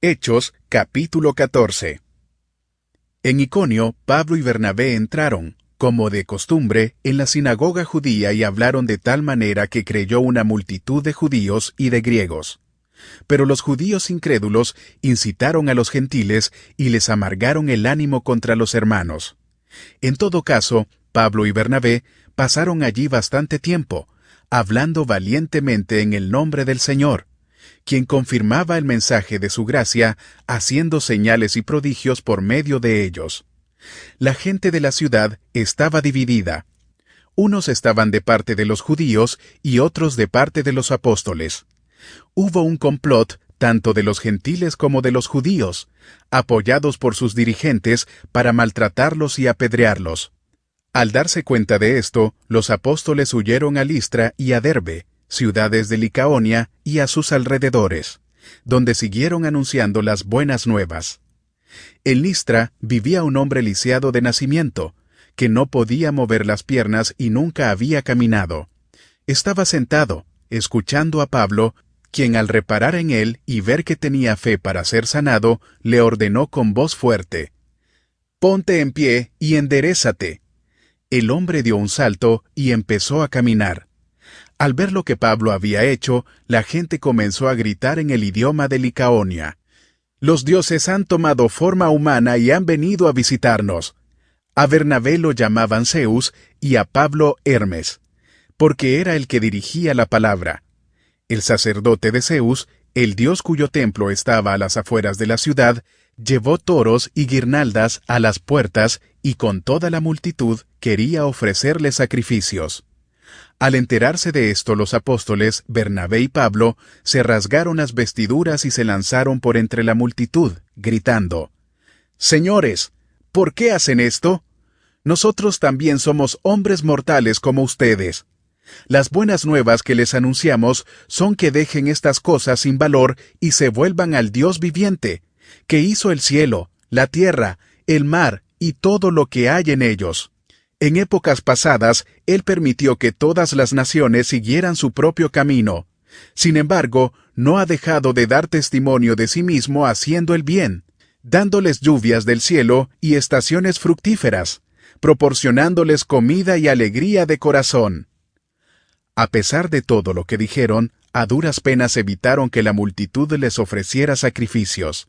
Hechos, capítulo 14. En Iconio, Pablo y Bernabé entraron, como de costumbre, en la sinagoga judía y hablaron de tal manera que creyó una multitud de judíos y de griegos. Pero los judíos incrédulos incitaron a los gentiles y les amargaron el ánimo contra los hermanos. En todo caso, Pablo y Bernabé pasaron allí bastante tiempo, hablando valientemente en el nombre del Señor, quien confirmaba el mensaje de su gracia, haciendo señales y prodigios por medio de ellos. La gente de la ciudad estaba dividida. Unos estaban de parte de los judíos y otros de parte de los apóstoles. Hubo un complot tanto de los gentiles como de los judíos, apoyados por sus dirigentes para maltratarlos y apedrearlos. Al darse cuenta de esto, los apóstoles huyeron a Listra y a Derbe, ciudades de Licaonia y a sus alrededores, donde siguieron anunciando las buenas nuevas. En Listra vivía un hombre lisiado de nacimiento, que no podía mover las piernas y nunca había caminado. Estaba sentado, escuchando a Pablo, quien al reparar en él y ver que tenía fe para ser sanado, le ordenó con voz fuerte: «Ponte en pie y enderézate». El hombre dio un salto y empezó a caminar. Al ver lo que Pablo había hecho, la gente comenzó a gritar en el idioma de Licaonia: «Los dioses han tomado forma humana y han venido a visitarnos». A Bernabé lo llamaban Zeus y a Pablo Hermes, porque era el que dirigía la palabra. El sacerdote de Zeus, el dios cuyo templo estaba a las afueras de la ciudad, llevó toros y guirnaldas a las puertas y con toda la multitud quería ofrecerle sacrificios. Al enterarse de esto, los apóstoles, Bernabé y Pablo, se rasgaron las vestiduras y se lanzaron por entre la multitud, gritando: «Señores, ¿por qué hacen esto? Nosotros también somos hombres mortales como ustedes. Las buenas nuevas que les anunciamos son que dejen estas cosas sin valor y se vuelvan al Dios viviente, que hizo el cielo, la tierra, el mar y todo lo que hay en ellos. En épocas pasadas, Él permitió que todas las naciones siguieran su propio camino. Sin embargo, no ha dejado de dar testimonio de sí mismo haciendo el bien, dándoles lluvias del cielo y estaciones fructíferas, proporcionándoles comida y alegría de corazón». A pesar de todo lo que dijeron, a duras penas evitaron que la multitud les ofreciera sacrificios.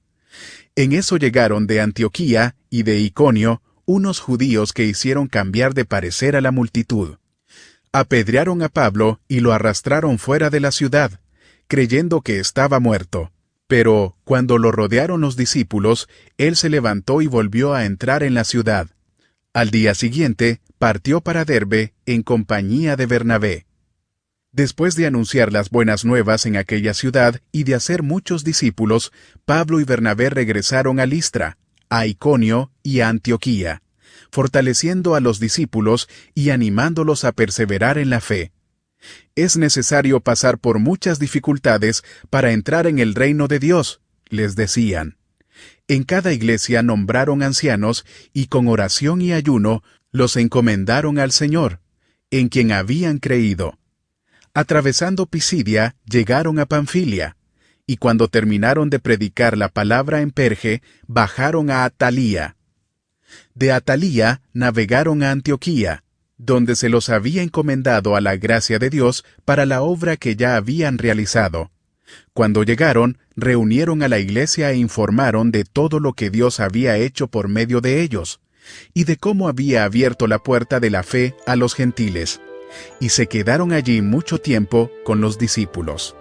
En eso llegaron de Antioquía y de Iconio unos judíos que hicieron cambiar de parecer a la multitud. Apedrearon a Pablo y lo arrastraron fuera de la ciudad, creyendo que estaba muerto. Pero, cuando lo rodearon los discípulos, él se levantó y volvió a entrar en la ciudad. Al día siguiente, partió para Derbe en compañía de Bernabé. Después de anunciar las buenas nuevas en aquella ciudad y de hacer muchos discípulos, Pablo y Bernabé regresaron a Listra, a Iconio y a Antioquía, fortaleciendo a los discípulos y animándolos a perseverar en la fe. «Es necesario pasar por muchas dificultades para entrar en el reino de Dios», les decían. En cada iglesia nombraron ancianos y con oración y ayuno los encomendaron al Señor, en quien habían creído. Atravesando Pisidia, llegaron a Panfilia, y cuando terminaron de predicar la palabra en Perge, bajaron a Atalía. De Atalía navegaron a Antioquía, donde se los había encomendado a la gracia de Dios para la obra que ya habían realizado. Cuando llegaron, reunieron a la iglesia e informaron de todo lo que Dios había hecho por medio de ellos, y de cómo había abierto la puerta de la fe a los gentiles. Y se quedaron allí mucho tiempo con los discípulos.